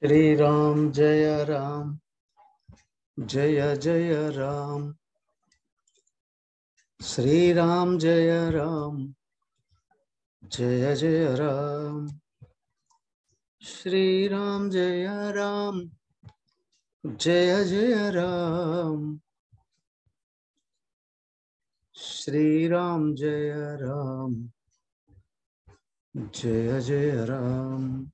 श्री राम जय राम जय जय राम। श्री राम जय राम जय जय राम। श्री राम जय राम जय जय राम। श्री राम जय राम जय जय राम।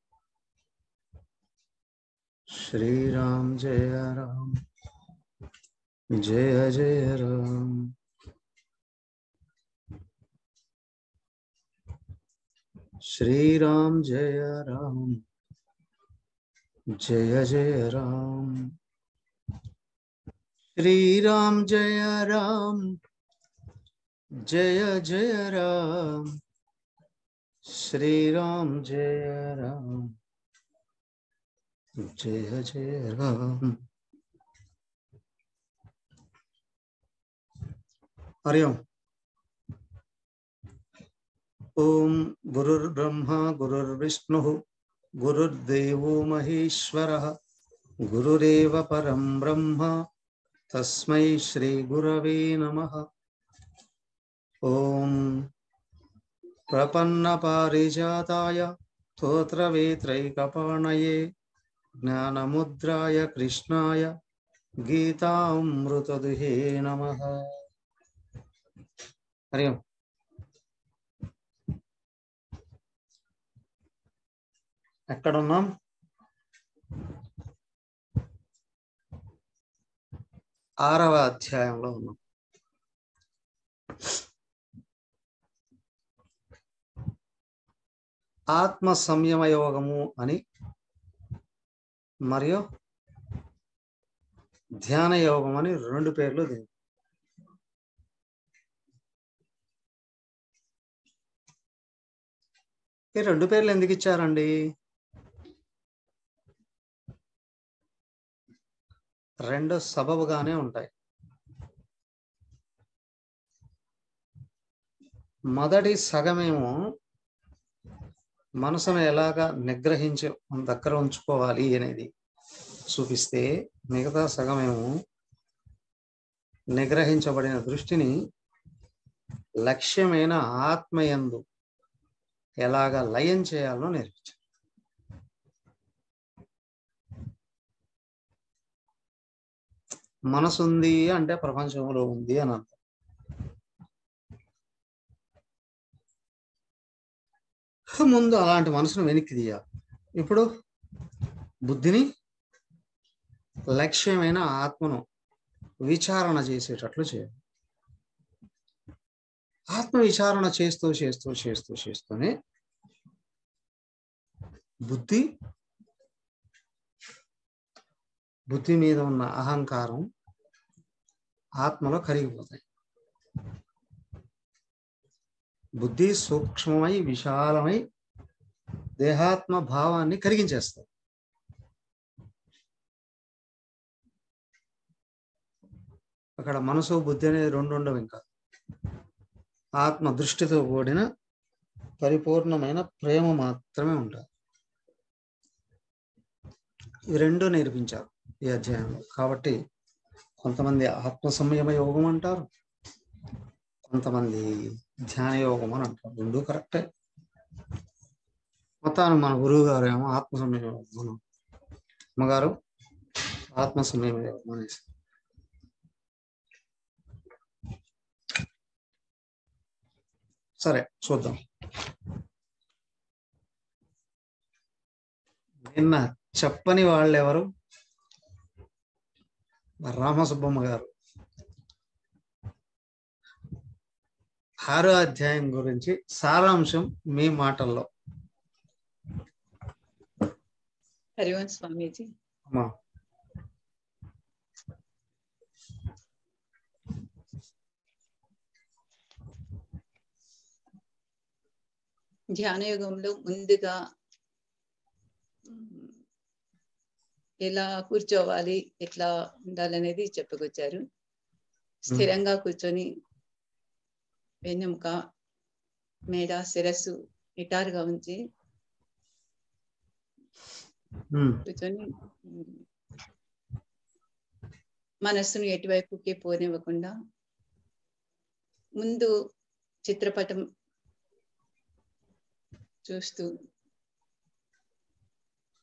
श्री राम जय राम जय जय राम। श्री राम जय राम जय जय राम। श्री राम जय राम जय जय राम। श्री राम जय राम जय जय राम। हरि ओम। ओम गुरुर्ब्रह्मा गुरुर्विष्णुः गुरुर्देवो महेश्वरः गुरुरेव परं ब्रह्म तस्मै श्री गुरवे नमः। ओम प्रपन्नपारिजाताय स्तोत्रवेत्रैकपाणये ज्ञानमुद्राय कृष्णाय गीतामृतदुहे नमः। हरि ओम। ఎక్కడున్నాం? 6వ అధ్యాయంలో ఉన్నాం. ఆత్మ సంయమ యోగము అని మరియు ధ్యాన యోగం అని 2 పేర్లు దీనికి. ఈ 2 పేర్లు ఎందుకు ఇచ్చారండి? రెండు సబబుగానే ఉంటాయి. మొదటి సగమేమో మనసును ఎలాగా నిగ్రహించి మన దగ్గర ఉంచుకోవాలి అనేది చూపిస్తే, మిగతా సగమేమో నిగ్రహించబడిన దృష్టిని లక్ష్యమైన ఆత్మయందు ఎలాగా లయం చేయాలో నేర్పించారు. మనసు ఉంది అంటే ప్రపంచంలో ఉంది అని అర్థం. ముందు అలాంటి మనసును వెనక్కి తీయాలి. ఇప్పుడు బుద్ధిని లక్ష్యమైన ఆత్మను విచారణ చేసేటట్లు చేయాలి. ఆత్మ విచారణ చేస్తూ చేస్తూ చేస్తూ చేస్తూనే బుద్ధి మీద ఉన్న అహంకారం ఆత్మలో కరిగిపోతాయి. బుద్ధి సూక్ష్మమై విశాలమై దేహాత్మ భావాన్ని కరిగించేస్తాయి. అక్కడ మనసు బుద్ధి అనేది 2 ఉండవు. ఇంకా ఆత్మ దృష్టితో కూడిన పరిపూర్ణమైన ప్రేమ మాత్రమే ఉంటారు. ఈ 2 నేర్పించారు ఈ అధ్యాయంలో. కాబట్టి కొంతమంది ఆత్మ సంయమ యోగం అంటారు, కొంతమంది ధ్యాన యోగం అని అంటారు. 2 కరెక్టే. మొత్తానికి మన గురువు గారు ఏమో ఆత్మ సంయమ యోగం, అమ్మగారు ఆత్మ సంయమ యోగం అనేసి. సరే చూద్దాం. నిన్న చెప్పని వాళ్ళు ఎవరు? రామసుబ్బమ్మ గారు 6వ అధ్యాయం గురించి సారాంశం మీ మాటల్లో. హరి ఓం స్వామీజీ. అమ్మా, ధ్యాన యుగంలో ముందుగా ఎలా కూర్చోవాలి, ఎట్లా ఉండాలనేది చెప్పుకొచ్చారు. స్థిరంగా కూర్చొని వెన్నెముక మేడ శిరస్సు నిటారుగా ఉంచి కూర్చొని మనస్సును ఎటువైపుకి పోనివ్వకుండా ముందు చిత్రపటం చూస్తూ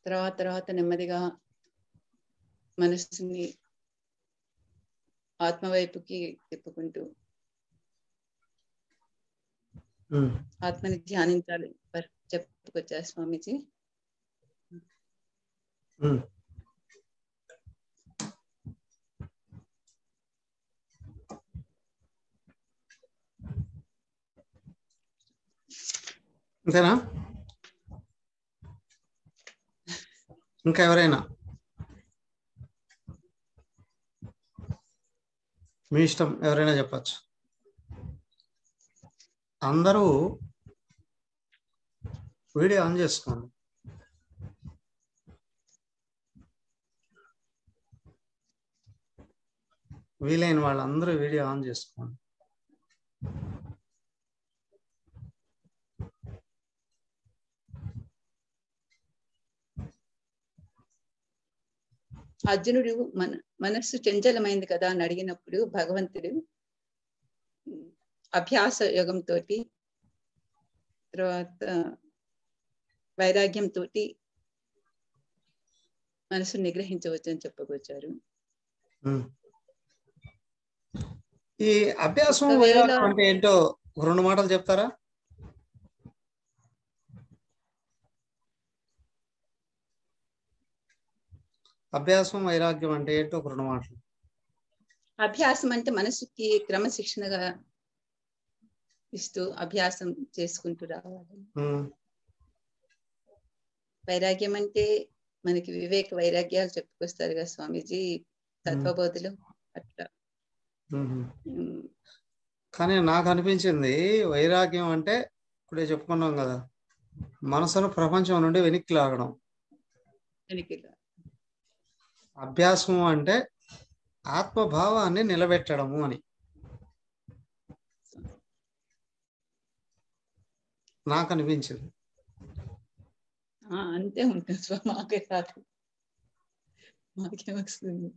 తర్వాత నెమ్మదిగా మనస్సుని ఆత్మవైపుకి తిప్పుకుంటూ ఆత్మని ధ్యానించాలి చెప్పుకొచ్చారు స్వామీజీ. అంతేనా? ఇంకా ఎవరైనా? మీ ఇష్టం, ఎవరైనా చెప్పచ్చు. అందరూ వీడియో ఆన్ చేసుకోండి. వీలైన వాళ్ళందరూ వీడియో ఆన్ చేసుకోండి. అర్జునుడు మనస్సు చంచలమైంది కదా అని అడిగినప్పుడు భగవంతుడు అభ్యాస యోగంతో తర్వాత వైరాగ్యంతో మనసును నిగ్రహించవచ్చు అని చెప్పుకొచ్చారు. ఈ అభ్యాసం వైరాగ్యం అంటే ఏంటో 2 మాటలు చెప్తారా? అభ్యాసం వైరాగ్యం అంటే ఏంటో 2 మాటలు. అభ్యాసం అంటే మనసుకి క్రమశిక్షణగా ఇస్తూ అభ్యాసం చేసుకుంటూ రావాలి. వైరాగ్యం అంటే మనకి వివేక వైరాగ్యాలు చెప్పుకొస్తారు కదా స్వామీజీ తత్వబోధులు అట్లా. కానీ నాకు అనిపించింది వైరాగ్యం అంటే ఇప్పుడే చెప్పుకున్నాం కదా, మనసును ప్రపంచం నుండి వెనక్కి లాగడం. అభ్యాసం అంటే ఆత్మభావాన్ని నిలబెట్టడము అని నాకు అనిపించింది. అంతే ఉంటుంది. మాకే రాదు, మాకే వస్తుంది.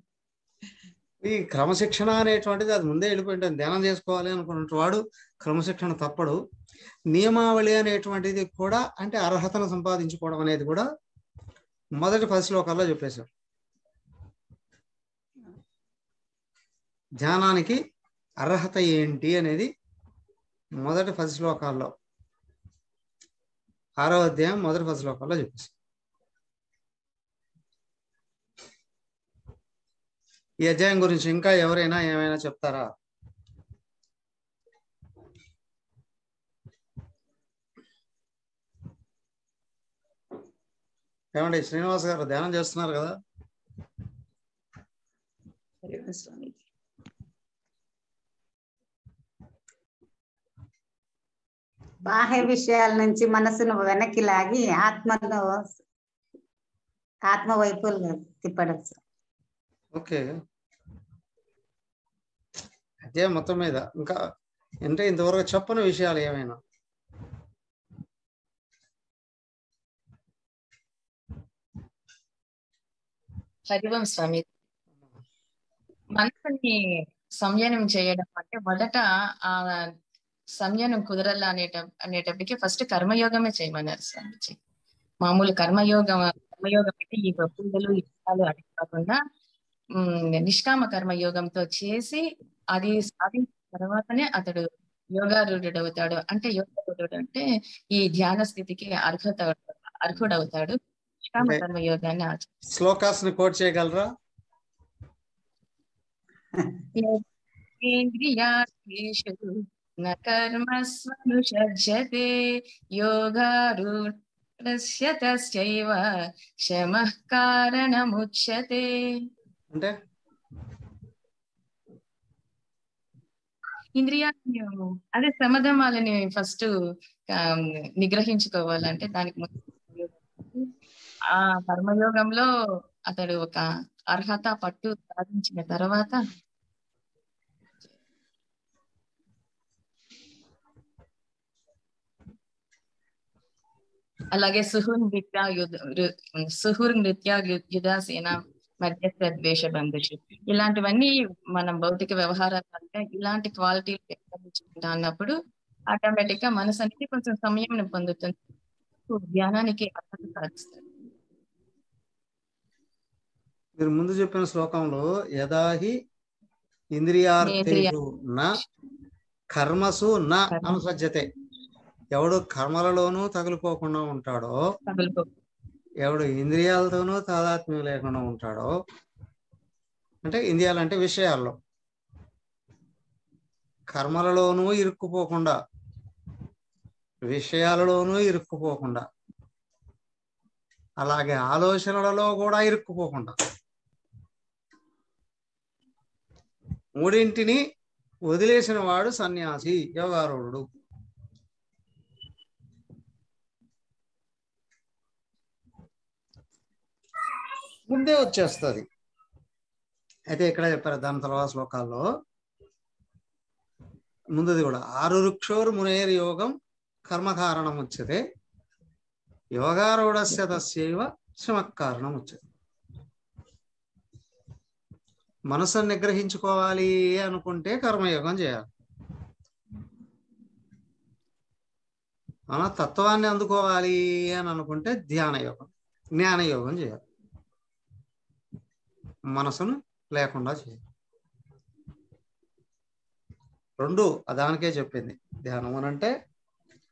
ఈ క్రమశిక్షణ అనేటువంటిది అది ముందే వెళ్ళిపోయింటుంది. ధ్యానం చేసుకోవాలి అనుకున్నట్టు వాడు క్రమశిక్షణ తప్పడు. నియమావళి అనేటువంటిది కూడా, అంటే అర్హతను సంపాదించుకోవడం అనేది కూడా మొదటి 10 శ్లోకాల్లో చెప్పేశారు. ధ్యానానికి అర్హత ఏంటి అనేది మొదటి 10 శ్లోకాల్లో, 6వ అధ్యాయం మొదటి 10 శ్లోకాల్లో చెప్పేశారు. ఈ అధ్యాయం గురించి ఇంకా ఎవరైనా ఏమైనా చెప్తారా? ఏమండి శ్రీనివాస్ గారు ధ్యానం చేస్తున్నారు కదా? బాహ్య విషయాల నుంచి మనసును వెనక్కి లాగి ఆత్మ వైపు తిప్పడం. ఓకే, అదే మొత్తం మీద ఇంకా అంటే ఇంతవరకు చెప్పని విషయాలు ఏమైనా? హరివం స్వామి, మనసుని సంయమనం చేయడం అంటే మొదట ఆ సంయమనం కుదరాల అనేటప్పటికి ఫస్ట్ కర్మయోగమే చేయమన్నారు స్వామిజీ. మామూలు కర్మయోగం అంటే ఈ పూజలు ఇష్టాలు అది కాకుండా నిష్కామ కర్మయోగంతో చేసి అది సాధించిన తర్వాతనే అతడు యోగారూఢుడవుతాడు. అంటే యోగారూఢుడు అంటే ఈ ధ్యాన స్థితికి అర్హుడవుతాడు. నిష్కామ కర్మయోగాన్ని శ్లోకాస్ని కోట్ చేయగలరా? ఇంద్రియార్థేషు న కర్మస్వనుషజ్యతే యోగారూఢస్య తస్యైవ శమః కారణముచ్యతే. అంటే ఇంద్రియాన్ని అదే శ్రమధమాలని ఫస్ట్ నిగ్రహించుకోవాలంటే దానికి ముందు ఆ కర్మయోగంలో అతడు ఒక అర్హత పట్టు సాధించిన తర్వాత అలాగే సుహుర్ నృత్య యుధాసేన మధ్యస్థ ద్వేష బంధుషు, ఇలాంటివన్నీ మనం భౌతిక వ్యవహారాలు అంటే ఇలాంటి క్వాలిటీలు పెంపొందించుకుంటా అన్నప్పుడు ఆటోమేటిక్ గా మనసు అనేది కొంచెం సమయం పొందుతుంది, ధ్యానానికి అర్హత సాధిస్తుంది. మీరు ముందు చెప్పిన శ్లోకంలో యదాహి ఇంద్రియార్థేషు న కర్మసు న అనుసజ్జతే, ఎవడు కర్మలలోనూ తగులుకోకుండా ఉంటాడో, ఎవడు ఇంద్రియాలతోనూ తాదాత్మ్యం లేకుండా ఉంటాడో, అంటే ఇంద్రియాలు అంటే విషయాల్లో, కర్మలలోనూ ఇరుక్కుపోకుండా, విషయాలలోనూ ఇరుక్కుపోకుండా, అలాగే ఆలోచనలలో కూడా ఇరుక్కుపోకుండా, మూడింటిని వదిలేసిన వాడు సన్యాసి, యోగారూఢుడు. ముందే వచ్చేస్తుంది. అయితే ఇక్కడ చెప్పారు దాని తర్వాత శ్లోకాల్లో ముందుది కూడా, ఆరురుక్షోర్ మునేర్ యోగం కర్మకారణం ఉచ్యతే, యోగారూఢస్య తస్యైవ శ్రమకారణం ఉచ్యతే. మనసును నిగ్రహించుకోవాలి అనుకుంటే కర్మయోగం చేయాలి, మన తత్వాన్ని అందుకోవాలి అని అనుకుంటే ధ్యానయోగం, జ్ఞానయోగం చేయాలి, మనసును లేకుండా చేయాలి. రెండు దానికే చెప్పింది. ధ్యానం అని అంటే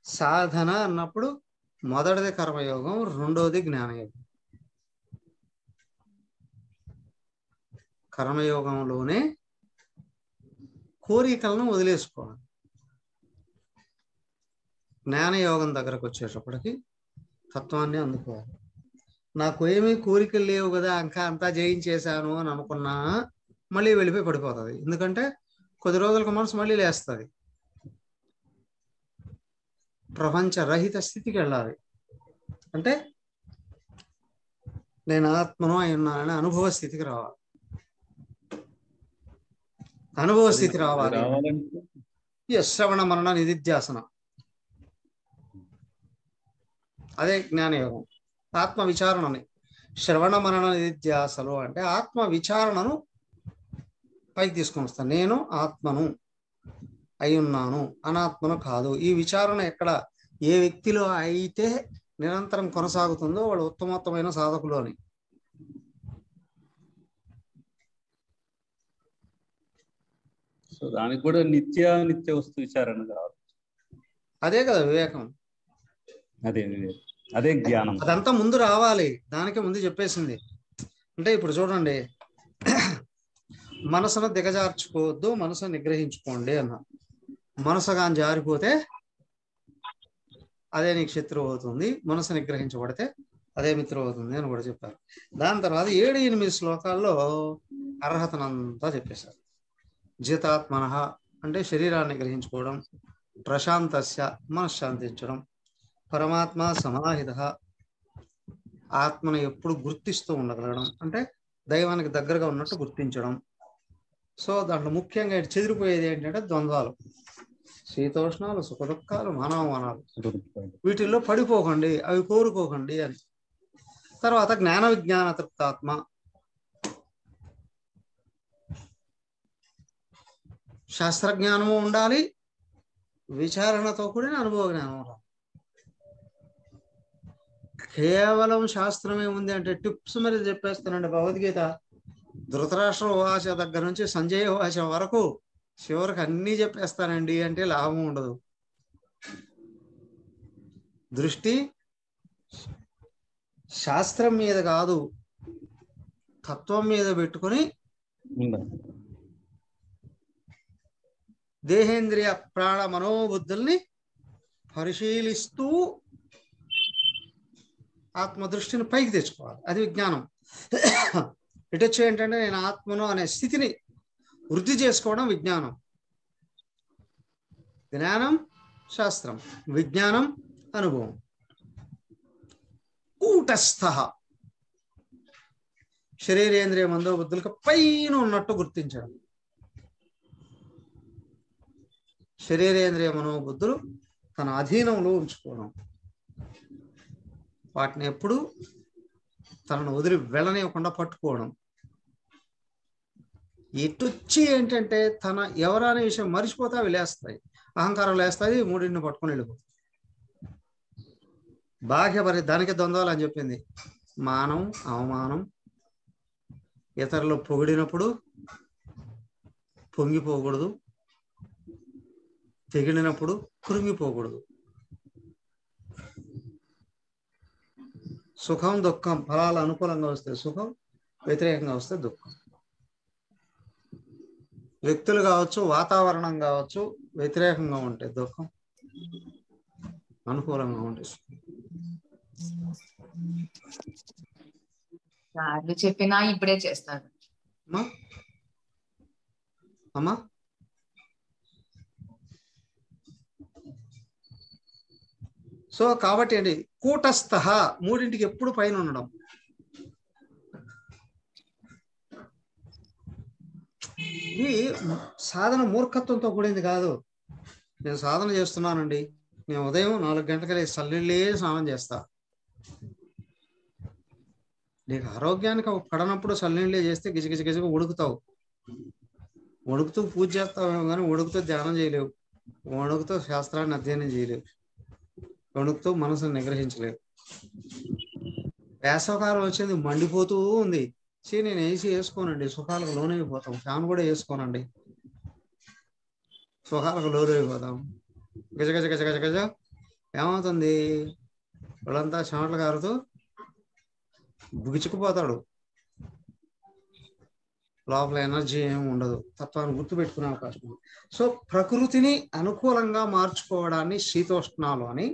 సాధన అన్నప్పుడు మొదటిది కర్మయోగం, రెండోది జ్ఞానయోగం. కర్మయోగంలోనే కోరికలను వదిలేసుకోవాలి, జ్ఞానయోగం దగ్గరకు వచ్చేటప్పటికి తత్వాన్ని అందుకోవాలి. నాకు ఏమీ కోరికలు లేవు కదా, ఇంకా అంతా జయించేశాను అని అనుకున్నా మళ్ళీ వెళ్ళిపోయి పడిపోతుంది. ఎందుకంటే కొద్ది రోజులకు మనసు మళ్ళీ లేస్తుంది, ప్రపంచరహిత స్థితికి వెళ్ళాలి. అంటే నేను ఆత్మను అయి ఉన్నానని అనుభవ స్థితికి రావాలి. అనుభవ స్థితి రావాలి శ్రవణ మరణ నిధిధ్యాసన, అదే జ్ఞానయోగం. ఆత్మ విచారణని, శ్రవణ మరణ నిధిధ్యాసలు అంటే ఆత్మ విచారణను పైకి తీసుకొని వస్తాను. నేను ఆత్మను అయి ఉన్నాను, అనాత్మను కాదు. ఈ విచారణ ఎక్కడ ఏ వ్యక్తిలో అయితే నిరంతరం కొనసాగుతుందో వాడు ఉత్తమోత్తమైన సాధకులు అని. సో దానికి కూడా నిత్య వస్తు విచారణ కావాలి. అదే కదా వివేకం, అదే జ్ఞానం. అదంతా ముందు రావాలి, దానికే ముందు చెప్పేసింది. అంటే ఇప్పుడు చూడండి, మనసును దిగజార్చుకోవద్దు, మనసును నిగ్రహించుకోండి అన్న. మనసుగా జారిపోతే అదే నీకు శత్రువు అవుతుంది, మనసు నిగ్రహించబడితే అదే మిత్రువు అవుతుంది అని కూడా చెప్పారు. దాని తర్వాత 7-8 శ్లోకాల్లో అర్హతనంతా చెప్పేశారు. జితాత్మన అంటే శరీరాన్ని గ్రహించుకోవడం, ప్రశాంతస్య మనశ్శాంతించడం, పరమాత్మ సమాహిత ఆత్మను ఎప్పుడు గుర్తిస్తూ ఉండగలగడం, అంటే దైవానికి దగ్గరగా ఉన్నట్టు గుర్తించడం. సో దాంట్లో ముఖ్యంగా చెదిరిపోయేది ఏంటంటే ద్వంద్వాలు, శీతోష్ణాలు, సుఖ దుఃఖాలు, మానవమానాలు. వీటిల్లో పడిపోకండి, అవి కోరుకోకండి అని. తర్వాత జ్ఞాన విజ్ఞాన తృప్తాత్మ, శాస్త్రజ్ఞానము ఉండాలి, విచారణతో కూడిన అనుభవ జ్ఞానం ఉండాలి. కేవలం శాస్త్రమే ఉంది అంటే టిప్స్ మరి చెప్పేస్తానండి. భగవద్గీత ధృతరాష్ట్ర వాచ దగ్గర నుంచి సంజయ వాచ వరకు చివరికి అన్నీ చెప్పేస్తానండి అంటే లాభం ఉండదు. దృష్టి శాస్త్రం మీద కాదు, తత్వం మీద పెట్టుకొని దేహేంద్రియ ప్రాణ మనోబుద్ధుల్ని పరిశీలిస్తూ ఆత్మదృష్టిని పైకి తెచ్చుకోవాలి. అది విజ్ఞానం. ఇటొచ్చి ఏంటంటే నేను ఆత్మను అనే స్థితిని వృద్ధి చేసుకోవడం విజ్ఞానం. జ్ఞానం శాస్త్రం, విజ్ఞానం అనుభవం. కూటస్థ శరీరేంద్రియ మనోబుద్ధులకు పైన ఉన్నట్టు గుర్తించడం. శరీరేంద్రియ మనోబుద్ధులు తన అధీనంలో ఉంచుకోవడం. వాటిని ఎప్పుడు తనను వదిలి వెళ్ళనివ్వకుండా పట్టుకోవడం. ఇటొచ్చి ఏంటంటే తన ఎవరనే విషయం మర్చిపోతే అవి లేస్తాయి, అహంకారం లేస్తాయి, మూడింటిని పట్టుకొని వెళ్ళిపోతాయి. బాహ్య దానికి ద్వంద్వాలు అని చెప్పింది. మానం, అవమానం, ఇతరులు పొగిడినప్పుడు పొంగిపోకూడదు, తెగిలినప్పుడు కృంగిపోకూడదు. సుఖం దుఃఖం ఫలాలు అనుకూలంగా వస్తే సుఖం, వ్యతిరేకంగా వస్తే దుఃఖం. వ్యక్తులు కావచ్చు, వాతావరణం కావచ్చు, వ్యతిరేకంగా ఉంటే దుఃఖం, అనుకూలంగా ఉంటే సుఖం. సార్లు చెప్పినా ఇప్పుడే చేస్తారు. అమ్మా సో కాబట్టి అండి కూటస్థ మూడింటికి ఎప్పుడు పైన ఉండడం. ఇది సాధన మూర్ఖత్వంతో కూడింది కాదు. నేను సాధన చేస్తున్నానండి, నేను ఉదయం 4 గంటలకి చల్లిళ్ళే స్నానం చేస్తా. నీకు ఆరోగ్యానికి పడనప్పుడు చల్లిళ్ళే చేస్తే గిజగిజగిజగా ఉడుకుతావు. వణుకుతూ పూజ చేస్తావేమో కానీ వణుకుతూ ధ్యానం చేయలేవు, వణుకుతూ శాస్త్రాన్ని అధ్యయనం చేయలేవు, వణుకుతూ మనసును నిగ్రహించలేవు. వేసవకాలం వచ్చింది, మండిపోతూ ఉంది. నేను ఏసీ వేసుకోనండి, సుఖాలకు లోనైపోతాం. ఫ్యాన్ కూడా వేసుకోనండి, సుఖాలకు లోనైపోతాం. గజ గజ గజ గజ గజ ఏమవుతుంది, వాళ్ళంతా చెమటలు కారుతూ బుగిచుకుపోతాడు. లోపల ఎనర్జీ ఏమి ఉండదు, తత్వాన్ని గుర్తుపెట్టుకునే అవకాశం ఉంది. సో ప్రకృతిని అనుకూలంగా మార్చుకోవడాన్ని శీతోష్ణాలు అని,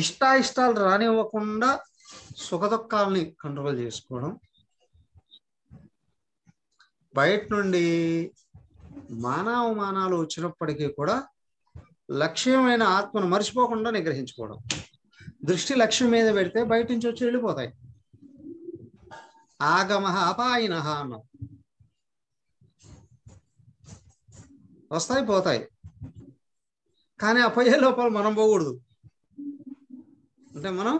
ఇష్టాయిష్టాలు రానివ్వకుండా సుఖదుఖాలని కంట్రోల్ చేసుకోవడం, బయట నుండి మానవమానాలు వచ్చినప్పటికీ కూడా లక్ష్యమైన ఆత్మను మర్చిపోకుండా నిగ్రహించుకోవడం. దృష్టి లక్ష్యం మీద పెడితే బయట నుంచి వచ్చి వెళ్ళిపోతాయి. ఆగమ అపాయిన అన్నాం, వస్తాయి పోతాయి, కానీ ఆ పోయే లోపల మనం పోకూడదు. అంటే మనం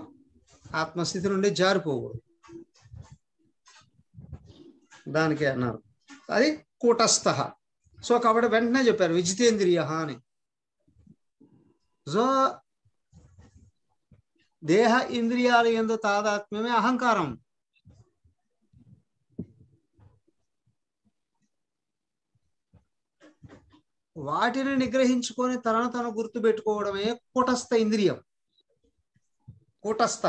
ఆత్మస్థితి నుండి జారిపోకూడదు. దానికే అన్నారు అది కూటస్థ. సో కాబట్టి వెంటనే చెప్పారు విజితేంద్రియ అని. సో దేహ ఇంద్రియాలు యందు తాదాత్మ్యమే అహంకారం. వాటిని నిగ్రహించుకొని తనను తను గుర్తు పెట్టుకోవడమే కూటస్థ ఇంద్రియం, కూటస్థ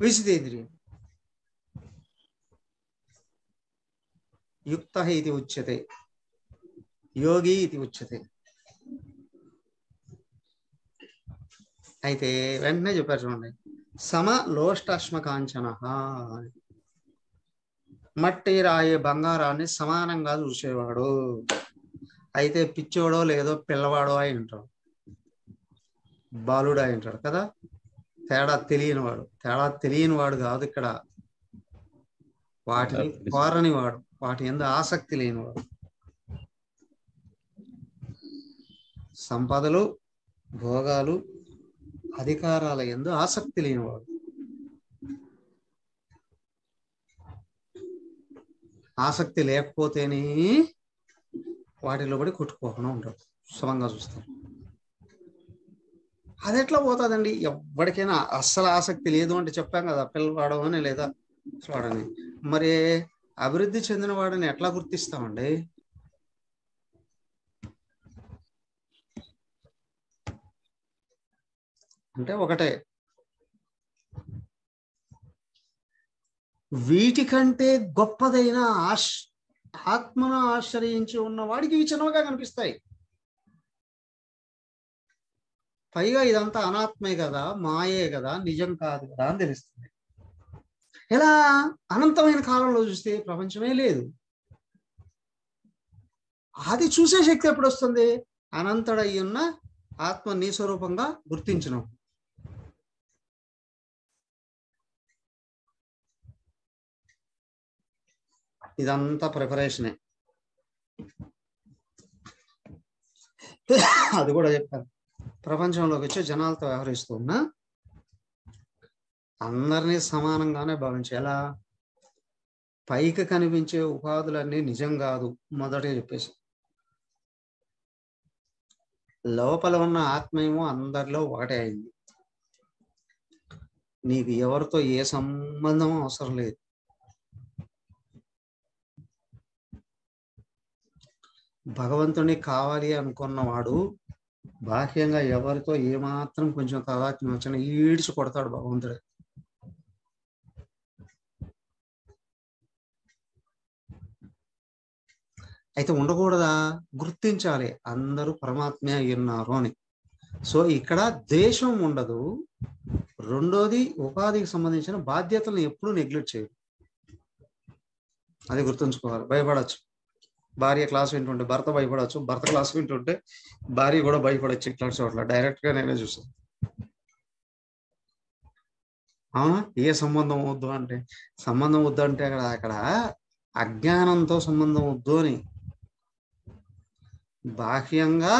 విజితేంద్రియం. యుక్త ఇది ఉచ్యతే, యోగి ఇది ఉచ్యతే. అయితే వెంటనే చెప్పారు చూడండి, సమ లోష్టాశ్మ కాంచన. మట్టి రాయి బంగారాన్ని సమానంగా చూసేవాడు. అయితే పిచ్చోడో లేదో పిల్లవాడో అయి ఉంటాడు, బాలుడు అయి ఉంటాడు కదా. తేడా తెలియని వాడు కాదు ఇక్కడ, వాటిని కోరని వాడు, వాటి యందు ఆసక్తి లేనివాడు. సంపదలు, భోగాలు, అధికారాల యందు ఆసక్తి లేనివాడు. ఆసక్తి లేకపోతేనే వాటిలో పడి కొట్టుకోకుండా ఉంటాడు, సుఖంగా చూస్తాడు. అది ఎట్లా పోతుందండి? ఎవరికైనా అస్సలు ఆసక్తి లేదు అంటే చెప్పాం కదా, పిల్లవాడు అని లేదా వాడని. మరి అభివృద్ధి చెందిన వాడిని ఎట్లా గుర్తిస్తామండి? అంటే ఒకటే, వీటికంటే గొప్పదైన ఆత్మను ఆశ్రయించి ఉన్న వాడికి ఇవి చిన్నగా కనిపిస్తాయి. పైగా ఇదంతా అనాత్మే కదా, మాయే కదా, నిజం కాదు కదా అని తెలుస్తుంది. ఇలా అనంతమైన కాలంలో చూస్తే ప్రపంచమే లేదు. అది చూసే శక్తి ఎప్పుడు వస్తుంది? అనంతుడై ఉన్న ఆత్మ నీ స్వరూపంగా గుర్తించడం. ఇదంతా ప్రిపరేషనే. అది కూడా చెప్పాను, ప్రపంచంలోకి వచ్చి జనాలతో వ్యవహరిస్తూ ఉన్నా అందరినీ సమానంగానే భావించి, ఎలా పైకి కనిపించే ఉపాధులన్నీ నిజం కాదు మొదటే చెప్పేసి, లోపల ఉన్న ఆత్మేమో అందరిలో ఒకటే అయింది. నీకు ఎవరితో ఏ సంబంధం అవసరం లేదు. భగవంతుని కావాలి అనుకున్నవాడు బాహ్యంగా ఎవరితో ఏమాత్రం కొంచెం తాదాత్మ్యం వచ్చినా ఈడ్చి కొడతాడు భగవంతుడే. అయితే ఉండకూడదా? గుర్తించాలి అందరూ పరమాత్మే ఉన్నారు అని. సో ఇక్కడ దేశం ఉండదు. రెండోది, ఉపాధికి సంబంధించిన బాధ్యతలను ఎప్పుడూ నెగ్లెక్ట్ చేయదు. అది గుర్తుంచుకోవాలి. భయపడచ్చు, భార్య క్లాస్ వింటుంటే భర్త భయపడచ్చు, భర్త క్లాస్ వింటుంటే భార్య కూడా భయపడచ్చు. ఇట్లాంటి చోట్ల డైరెక్ట్ గా నేనే చూసాను. అవునా? ఏ సంబంధం వద్దు అంటే, సంబంధం వద్దు అంటే అక్కడ అజ్ఞానంతో సంబంధం వద్దు అని. బాహ్యంగా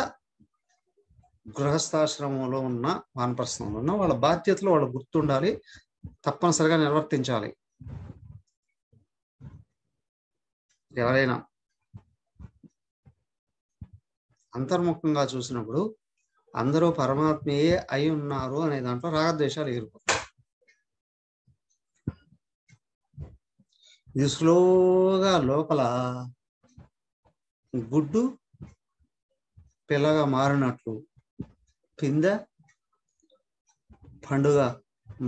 గృహస్థాశ్రమంలో ఉన్న వానప్రస్థంలో ఉన్న వాళ్ళ బాధ్యతలు వాళ్ళు గుర్తుండాలి, తప్పనిసరిగా నిర్వర్తించాలి. ఎవరైనా అంతర్ముఖంగా చూసినప్పుడు అందరూ పరమాత్మయే అయి ఉన్నారు అనే దాంట్లో రాగద్వేషాలు ఎగిరిపోతాయి. ఇది స్లోగా లోపల గుడ్డు పిల్లగా మారినట్లు పిందె పండుగ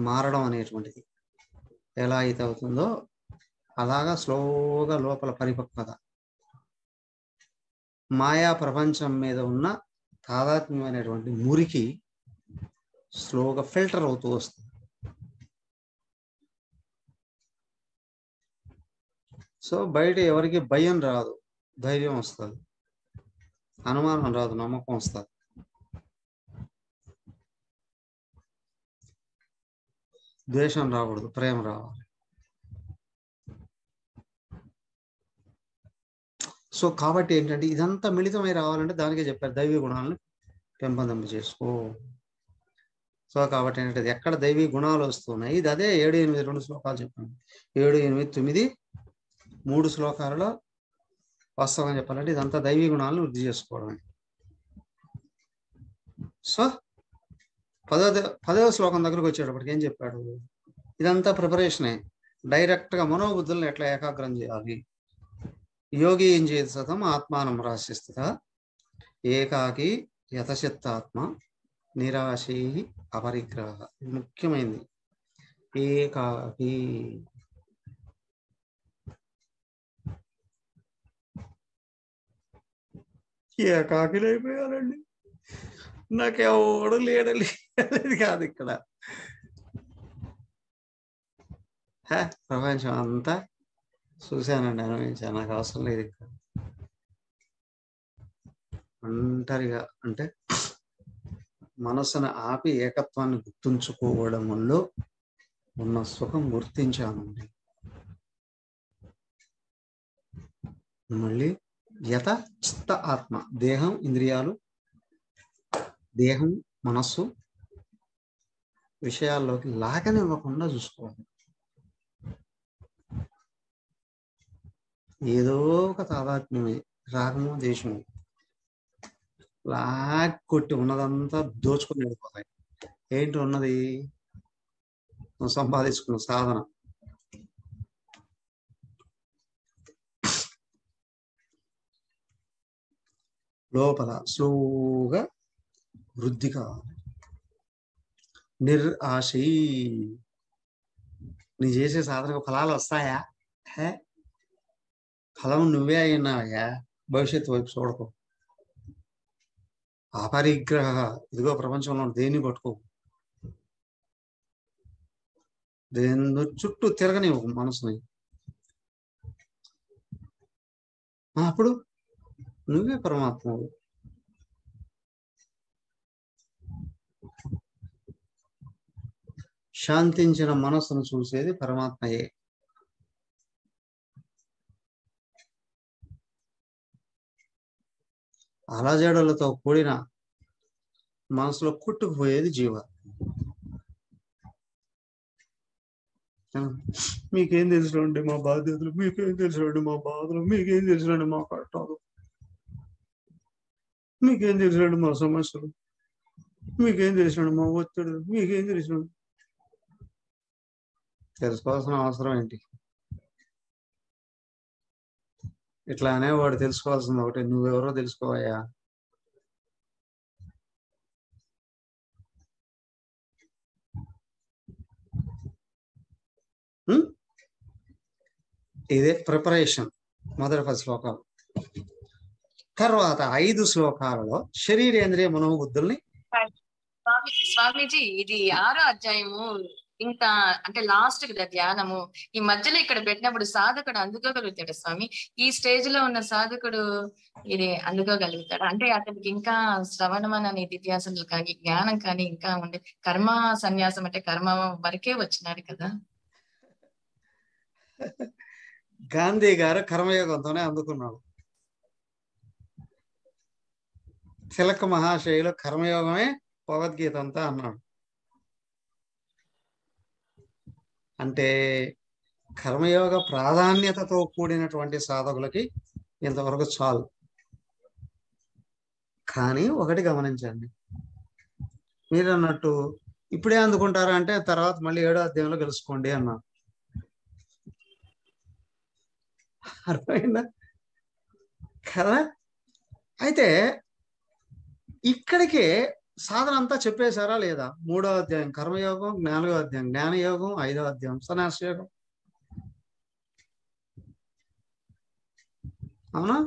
మారడం అనేటువంటిది ఎలా అయితే అవుతుందో అలాగా స్లోగా లోపల పరిపక్వత, మాయా ప్రపంచం మీద ఉన్న తాదాత్మ్యమైనటువంటి మురికి స్లోగా ఫిల్టర్ అవుతూ వస్తుంది. సో బయట ఎవరికి భయం రాదు, ధైర్యం వస్తుంది. అనుమానం రాదు, నమ్మకం వస్తుంది. ద్వేషం రాకూడదు, ప్రేమ రావాలి. సో కాబట్టి ఏంటంటే ఇదంతా మిళితమై రావాలంటే దానికే చెప్పారు, దైవీ గుణాలను పెంపొందింప చేసుకో. సో కాబట్టి ఏంటంటే ఎక్కడ దైవీ గుణాలు వస్తున్నాయి, ఇది అదే 7, 8, 2 శ్లోకాలు చెప్పాను. 7, 8, 9 3 శ్లోకాలలో వాస్తవంగా చెప్పాలంటే ఇదంతా దైవీ గుణాలను వృద్ధి చేసుకోవడం. సో 10వ శ్లోకం దగ్గరకు వచ్చేటప్పటికి ఏం చెప్పాడు? ఇదంతా ప్రిపరేషనే. డైరెక్ట్ గా మనోబుద్ధులను ఎట్లా ఏకాగ్రం చేయాలి. యోగి ఏం చేతి సతం ఆత్మానం రాశిస్థిత ఏకాకి యతచిత్తాత్మ నిరాశీ అపరిగ్రహ. ముఖ్యమైనది ఏకాకి. ఏకాకిలైపోయాలండి, నాకెవడు లేడలేదు కాదు ఇక్కడ. ప్రపంచం అంతా చూశానండి, అనుభవించాను, నాకు అవసరం లేదు ఇక్కడ. ఒంటరిగా అంటే మనసును ఆపి ఏకత్వాన్ని గుర్తుంచుకోవడంలో ఉన్న సుఖం గుర్తించానండి. మళ్ళీ యత చిత్త ఆత్మ, దేహం ఇంద్రియాలు, దేహం మనస్సు విషయాల్లోకి లాగనివ్వకుండా చూసుకోవాలి. ఏదో ఒక తాదాత్మ్యమే, రాగము దేశము కొట్టి ఉన్నదంతా దోచుకొని వెళ్ళిపోతాయి. ఏంటి ఉన్నది? నువ్వు సంపాదించుకున్న సాధన. లోపల స్లోగా వృద్ధి కావాలి. నిరాశీ. నీ చేసే సాధనకు ఫలాలు వస్తాయా? ఫలం నువ్వే అయినాయా? భవిష్యత్తు వైపు చూడకు. అపరిగ్రహ. ఇదిగో ప్రపంచంలో దేన్ని పట్టుకో, దేని చుట్టూ తిరగనివ్వు మనసుని. అప్పుడు నువ్వే పరమాత్మవు. శాంతించిన మనస్సును చూసేది పరమాత్మయే. అలజడులతో కూడిన మనసులో కొట్టుకుపోయేది జీవ. మీకేం తెలుసులండి మా బాధ్యతలు, మీకేం తెలుసులండి మా బాధలు, మీకేం తెలుసులండి మా కష్టాలు, మీకేం తెలుసులండి మా సమస్యలు, మీకేం తెలుసులండి మా ఒత్తిడి, మీకేం తెలుసులండి. తెలుసుకోవాల్సిన అవసరం ఏంటి? ఇట్లా అనేవాడు తెలుసుకోవాల్సింది ఒకటి, నువ్వెవరో తెలుసుకోవయ్యా. ఇదే ప్రిపరేషన్, మొదటి 10 శ్లోకాలు. తర్వాత 5 శ్లోకాలలో శరీరేంద్రియ మనోబుద్ధుల్ని. స్వామీజీ ఇది 6వ అధ్యాయము, ఇంకా అంటే లాస్ట్ కదా ధ్యానము. ఈ మధ్యలో ఇక్కడ పెట్టినప్పుడు సాధకుడు అందుకోగలుగుతాడు స్వామి? ఈ స్టేజ్ లో ఉన్న సాధకుడు ఇది అందుకోగలుగుతాడు అంటే అతనికి ఇంకా శ్రవణం అనే నిధ్యాసనలు కానీ జ్ఞానం కానీ ఇంకా ఉండే, కర్మ సన్యాసం అంటే కర్మ వరకే వచ్చినాడు కదా. గాంధీ గారు కర్మయోగంతోనే అందుకున్నాడు. తిలక మహాశయులు కర్మయోగమే భగవద్గీత అంతా అన్నాడు. అంటే కర్మయోగ ప్రాధాన్యతతో కూడినటువంటి సాధకులకి ఇంతవరకు చాలు. కానీ ఒకటి గమనించండి, మీరు అన్నట్టు ఇప్పుడే అందుకుంటారా అంటే తర్వాత మళ్ళీ 7వ అధ్యాయంలో తెలుసుకోండి అన్నాడు. అర్థమైందా కదా? అయితే ఇక్కడికే సాధన అంతా చెప్పేశారా లేదా? 3వ అధ్యాయం కర్మయోగం, 4వ అధ్యాయం జ్ఞానయోగం, 5వ అధ్యాయం సన్యాసయోగం. అవునా?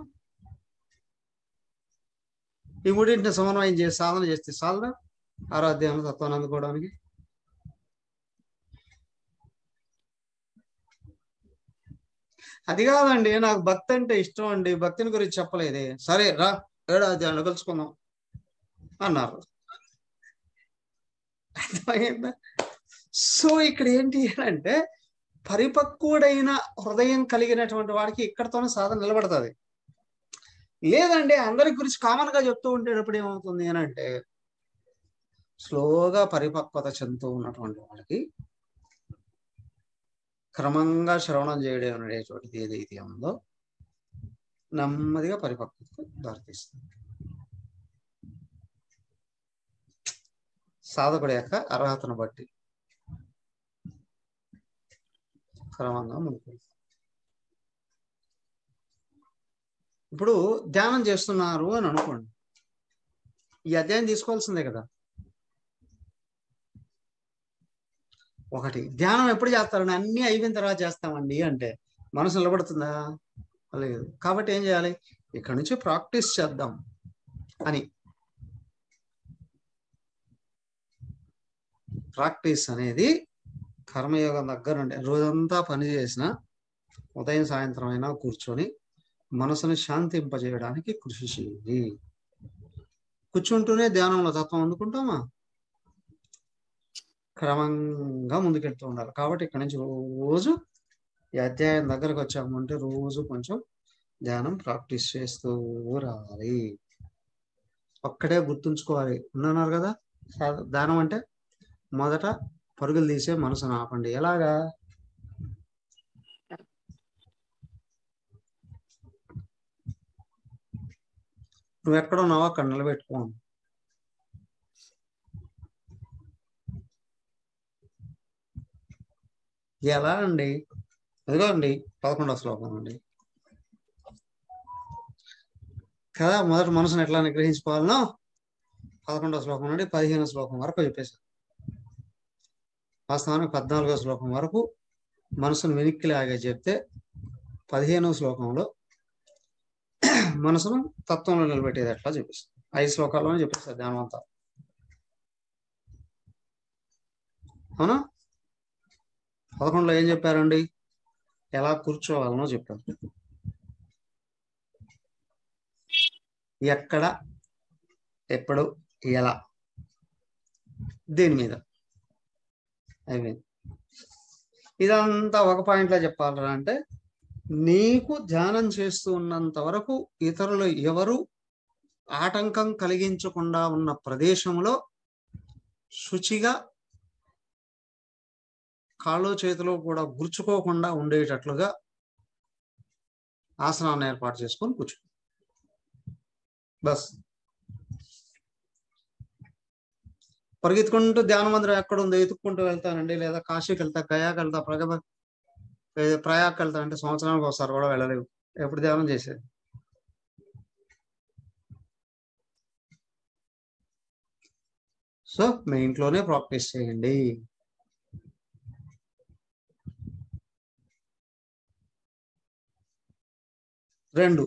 ఈ మూడింటిని సమన్వయం చేసి సాధన చేస్తే సాధన 6వ అధ్యాయంలో తత్వాన్ని అందుకోవడానికి. అది కాదండి నాకు భక్తి అంటే ఇష్టం అండి, భక్తిని గురించి చెప్పలేదే. సరే రా 7వ అధ్యాయంలో కలుసుకుందాం అన్నారు. అర్థమైందా? సో ఇక్కడ ఏంటి అంటే పరిపక్వుడైన హృదయం కలిగినటువంటి వాడికి ఇక్కడతోనే సాధన నిలబడుతుంది. లేదండి అందరి గురించి కామన్ గా చెప్తూ ఉండేటప్పుడు ఏమవుతుంది అని అంటే స్లోగా పరిపక్వత చెందుతూ ఉన్నటువంటి వాడికి క్రమంగా శ్రవణం చేయడం అనేటువంటిది ఏదైతే ఉందో నెమ్మదిగా పరిపక్వతకు దారితీస్తుంది. సాధకుడి యొక్క అర్హతను బట్టి క్రమంగా ముందుకు. ఇప్పుడు ధ్యానం చేస్తున్నారు అని అనుకోండి, ఈ అధ్యాయం తీసుకోవాల్సిందే కదా. ఒకటి, ధ్యానం ఎప్పుడు చేస్తారని అన్ని అయిపోయిన తర్వాత చేస్తామండి అంటే మనసు నిలబడుతుందా? లేదు. కాబట్టి ఏం చేయాలి? ఇక్కడి నుంచి ప్రాక్టీస్ చేద్దాం అని. ప్రాక్టీస్ అనేది కర్మయోగం దగ్గర నుండి రోజంతా పని చేసిన ఉదయం సాయంత్రం అయినా కూర్చొని మనసుని శాంతింపజేయడానికి కృషి చేయాలి. కూర్చుంటూనే ధ్యానంలో తత్వం అందుకుంటామా? క్రమంగా ముందుకెళ్తూ ఉండాలి. కాబట్టి ఇక్కడ నుంచి రోజు ఈ అధ్యాయం దగ్గరకు వచ్చామంటే రోజు కొంచెం ధ్యానం ప్రాక్టీస్ చేస్తూ రావాలి. ఒక్కడే గుర్తుంచుకోవాలి. ఉన్నారు కదా, ధ్యానం అంటే మొదట పరుగులు తీసే మనసును ఆపండి. ఎలాగా? నువ్వు ఎక్కడున్నావో అక్కడ నిలబెట్టుకో. ఎలా అండి? అదిగో అండి 11వ శ్లోకం అండి కదా. మొదట మనసును ఎట్లా నిగ్రహించుకోవాలనో 11వ శ్లోకం నుండి 15వ శ్లోకం వరకు చెప్పేశారు. వాస్తవానికి 14వ శ్లోకం వరకు మనసును వెనక్కి లాగే చెప్తే 15వ శ్లోకంలో మనసును తత్వంలో నిలబెట్టేది ఎట్లా చెప్పేసి 5 శ్లోకాల్లోనే చెప్పేస్తారు ధ్యానం అంతా. అవునా? 11లో ఏం చెప్పారండి? ఎలా కూర్చోవాలనో చెప్పారు. ఎక్కడ, ఎప్పుడు, ఎలా, దేని మీద అయిపోయింది. ఇదంతా ఒక పాయింట్లో చెప్పాలరా అంటే నీకు ధ్యానం చేస్తూ ఉన్నంత వరకు ఇతరులు ఎవరు ఆటంకం కలిగించకుండా ఉన్న ప్రదేశంలో శుచిగా కాళ్ళు చేతులు కూడా గుర్చుకోకుండా ఉండేటట్లుగా ఆసనాన్ని ఏర్పాటు చేసుకొని కూర్చో. బస్ పరిగెత్తుకుంటూ ధ్యాన మందిరం ఎక్కడ ఉందో ఎత్తుక్కుంటూ వెళ్తానండి, లేదా కాశీకి వెళ్తా, గయాకి వెళ్తా, ప్రయాగ్కి వెళ్తా అంటే సంవత్సరానికి ఒకసారి కూడా వెళ్ళలేవు. ఎప్పుడు ధ్యానం చేసేది? సో మీ ఇంట్లోనే ప్రాక్టీస్ చేయండి. రెండు,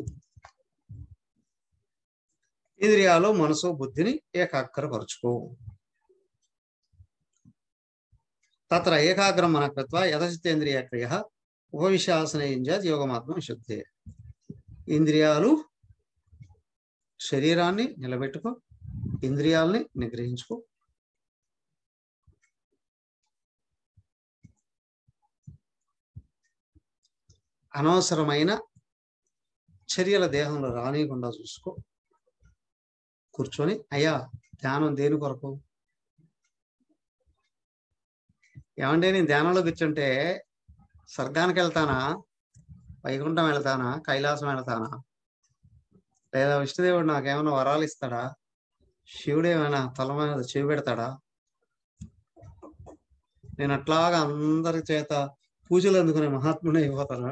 ఇంద్రియాలు మనసు బుద్ధిని ఏకాగ్రపరచుకో. తత్ర ఏకాగ్రం మన కృత్వా యథచిత్తేంద్రియ క్రియ ఉపవిశాసనేంజాత్ యోగమాత్మ విశుద్ధే. ఇంద్రియాలు శరీరాన్ని నిలబెట్టుకో, ఇంద్రియాలని నిగ్రహించుకో. అనవసరమైన చర్యల దేహంలో రానియకుండా చూసుకో. కూర్చొని అయ్యా ధ్యానం దేని కొరకు? ఏమంటే నేను ధ్యానంలో కూర్చుంటే స్వర్గానికి వెళ్తానా, వైకుంఠం వెళ్తానా, కైలాసం వెళ్తానా, లేదా విష్ణుదేవుడు నాకేమైనా వరాలు ఇస్తాడా, శివుడు ఏమైనా తల మీద చెవి పెడతాడా, నేను అట్లాగా అందరి చేత పూజలు అందుకునే మహాత్మునే అయిపోతానా?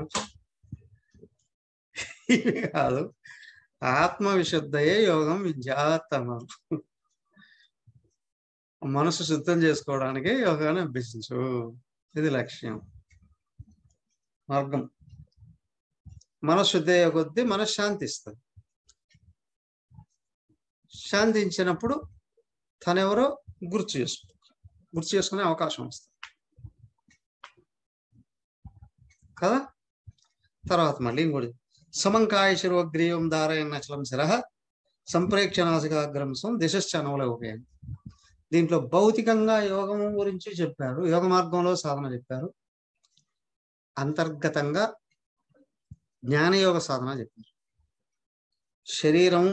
ఇవి కాదు. ఆత్మ విశుద్ధయే యోగం విద్యాత్తమ. మనసు శుద్ధం చేసుకోవడానికి యోగాన్ని అభ్యసించు. ఇది లక్ష్యం, మార్గం. మనశుద్ధి అయ్యే కొద్దీ మనశ్శాంతి ఇస్తుంది. శాంతించినప్పుడు తనెవరో గుర్తు చేసుకునే అవకాశం వస్తుంది కదా. తర్వాత మళ్ళీ ఇంకోటి, సమంకాయ శిరోగ్రీవం ధారయన్నచలం శిరః సంప్రేక్ష నాసికాగ్రంసం దిశశ్చనవలోకయం. దీంట్లో భౌతికంగా యోగం గురించి చెప్పారు, యోగ మార్గంలో సాధన చెప్పారు. అంతర్గతంగా జ్ఞానయోగ సాధన చెప్పారు. శరీరం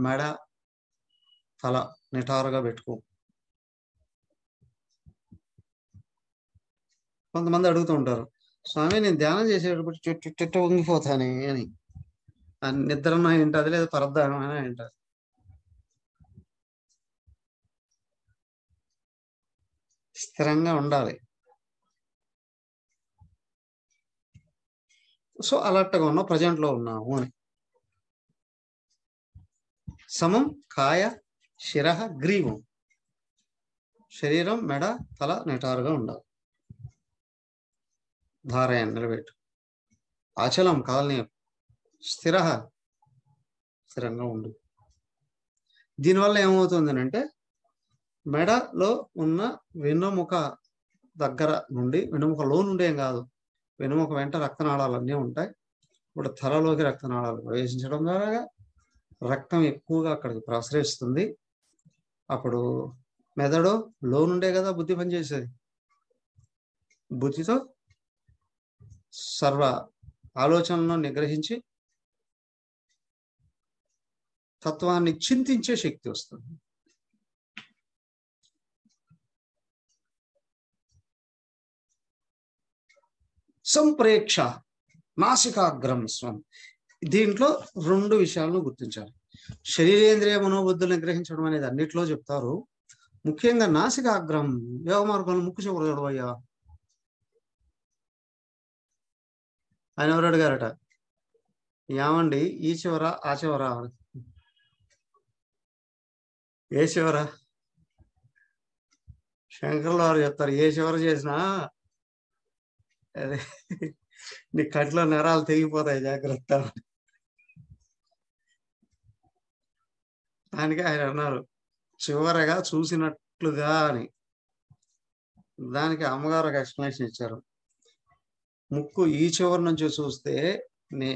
మెడ తల నిటారుగా పెట్టుకో. కొంతమంది అడుగుతూ ఉంటారు, స్వామి నేను ధ్యానం చేసేటప్పుడు చుట్టూ వంగిపోతానే అని. నిద్రను ఏంటది, లేదా పరధ్యానం అయినా ఏంటది. స్థిరంగా ఉండాలి. సో అలర్ట్గా ఉన్నావు, ప్రజెంట్లో ఉన్నావు అని. సమం కాయ శిరః గ్రీవం. శరీరం మెడ తల నిటారుగా ఉండాలి. ధారయాన్ని నిలబెట్టు. అచలం కాలనీ స్థిర స్థిరంగా ఉండు. దీనివల్ల ఏమవుతుంది అంటే మెడలో ఉన్న వెన్నుముక దగ్గర నుండి, వెన్నుముకలో నుండి ఏం కాదు, వెన్నుముక వెంట రక్తనాళాలు అన్నీ ఉంటాయి. ఇప్పుడు తలలోకి రక్తనాళాలు ప్రవేశించడం ద్వారా రక్తం ఎక్కువగా అక్కడికి ప్రసరిస్తుంది. అప్పుడు మెదడు లో నుండే కదా బుద్ధి పనిచేసేది. బుద్ధితో సర్వ ఆలోచనలను నిగ్రహించి తత్వాన్ని చింతించే శక్తి వస్తుంది. సంప్రేక్ష నాసికాగ్రం స్వం. దీంట్లో రెండు విషయాలను గుర్తించాలి. శరీరేంద్రియ మనోబుద్ధులు నిగ్రహించడం అనేది అన్నిట్లో చెప్తారు. ముఖ్యంగా నాసికాగ్రం యోగ మార్గంలో ముక్కు చివర చూడవయ్యా. ఆయన ఎవరు అడిగారట, ఏమండి ఈ చివర ఆ చివర, ఏ చివర? శంకర్ల వారు చెప్తారు, ఏ చివర చేసినా అదే నీ కంట్లో నరాలు తెగిపోతాయి, జాగ్రత్త. దానికి ఆయన అన్నారు చివరగా చూసినట్లుగా అని. దానికి అమ్మగారు ఒక ఎక్స్ప్లెనేషన్ ఇచ్చారు. ముక్కు ఈ చివరి నుంచి చూస్తే నీ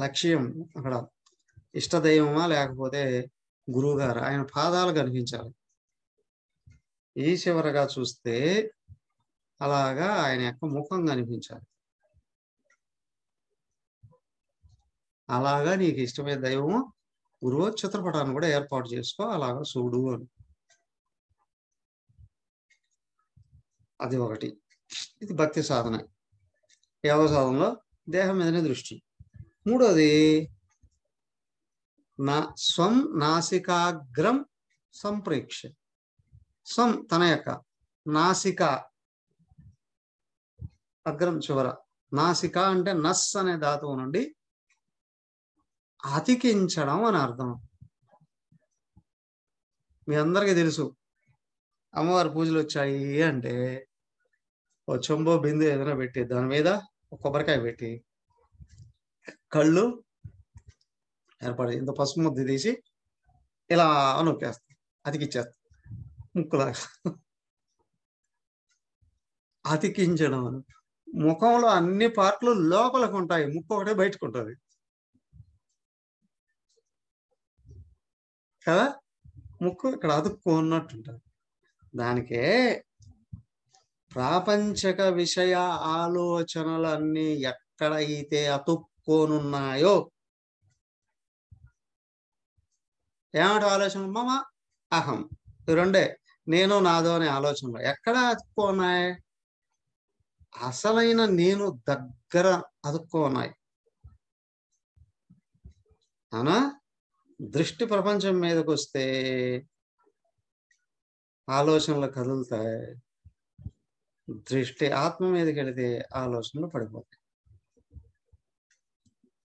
లక్ష్యం అక్కడ ఇష్టదైవమా లేకపోతే గురువు గారు, ఆయన పాదాలు కనిపించాలి. ఈ చివరగా చూస్తే అలాగా ఆయన యొక్క ముఖం కనిపించాలి. అలాగా నీకు ఇష్టమైన దైవము గురువు చిత్రపటాన్ని కూడా ఏర్పాటు చేసుకో, అలాగా చూడు అని. అది ఒకటి. ఇది భక్తి సాధన. యోగ సాధనలో దేహం మీదనే దృష్టి. మూడోది స్వం నాసికాగ్రం సంప్రేక్ష. స్వం తన యొక్క, నాసిక అగ్రం చివర. నాసిక అంటే నస్ అనే ధాతువు నుండి అతికించడం అని అర్థం. మీ అందరికీ తెలుసు, అమ్మవారి పూజలు వచ్చాయి అంటే ఓ చెంబో బిందు ఏదైనా పెట్టి దాని మీద ఒక కొబ్బరికాయ పెట్టి కళ్ళు ఏర్పడి ఇంత పసుపు ముద్ద తీసి ఇలా నొక్కేస్తాం, అతికిచ్చేస్తాం ముక్కులాగా. అతికించడం అని. ముఖంలో అన్ని పార్ట్లు లోపలికి ఉంటాయి, ముక్కు ఒకటే బయటకు ఉంటుంది కదా. ముక్కు ఇక్కడ అతుక్కున్నట్టుంటుంది. దానికే ప్రాపంచక విషయ ఆలోచనలన్నీ ఎక్కడైతే అతుక్కోనున్నాయో, ఏమిటి ఆలోచన? మమ అహం, రెండే, నేను నాదో అనే ఆలోచనలు ఎక్కడ అతుక్కున్నాయి? అసలైన నేను దగ్గర అతుక్కున్నాయి. అవునా? దృష్టి ప్రపంచం మీదకి వస్తే ఆలోచనలు కదులుతాయి, దృష్టి ఆత్మ మీదకి వెళితే ఆలోచనలు పడిపోతాయి.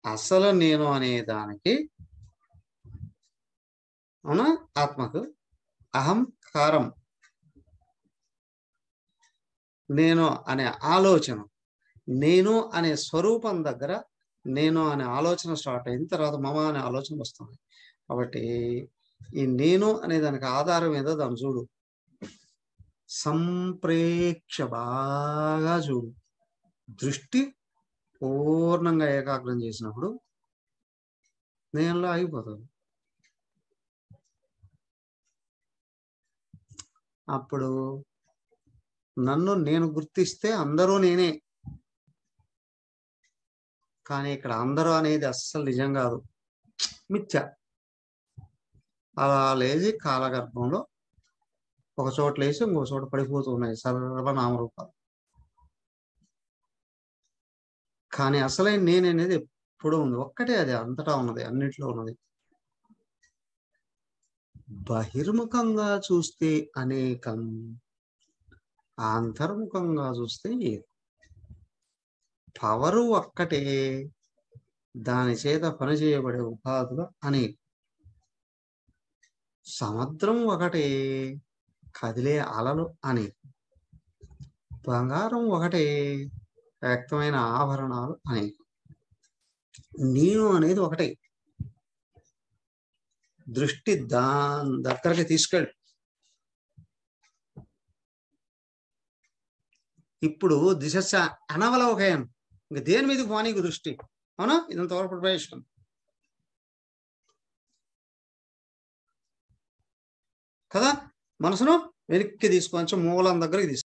అసలు నేను అనే దానికి, అవునా, ఆత్మకు అహంకారం, నేను అనే ఆలోచన, నేను అనే స్వరూపం దగ్గర నేను అనే ఆలోచన స్టార్ట్ అయిన తర్వాత మమ అనే ఆలోచన వస్తుంది. కాబట్టి ఈ నేను అనే దానికి ఆధారం ఏదో దాన్ని చూడు, సంప్రేక్ష, బాగా చూడు. దృష్టి పూర్ణంగా ఏకాగ్రం చేసినప్పుడు నేనులో ఆగిపోతుంది. అప్పుడు నన్ను నేను గుర్తిస్తే అందరూ నేనే. కానీ ఇక్కడ అందరూ అనేది అస్సలు నిజం కాదు, మిథ్య. అలా లేచి కాలగర్భంలో ఒక చోట లేచి ఇంకో చోట పడిపోతూ ఉన్నాయి సర్వనామరూపాలు. కానీ అసలైన నేననేది ఎప్పుడూ ఉంది, ఒక్కటే, అది అంతటా ఉన్నది, అన్నిట్లో ఉన్నది. బహిర్ముఖంగా చూస్తే అనేకం, అంతర్ముఖంగా చూస్తే పవరు ఒక్కటే, దాని చేత పనిచేయబడే ఉపాధులు అనేక. సముద్రం ఒకటే, కదిలే అలలు అనేక. బంగారం ఒకటే, వ్యక్తమైన ఆభరణాలు అనేక. నేను అనేది ఒకటే. దృష్టి దాని దగ్గరకి తీసుకెళ్ళి ఇప్పుడు దిశ అనవలోకయం, ఇంక దేని మీదకి పోనీకు దృష్టి. అవునా? ఇదంతా వరకు ప్రవేశం కదా. మనసును వెనక్కి తీసుకొని మూలం దగ్గరికి తీసుకు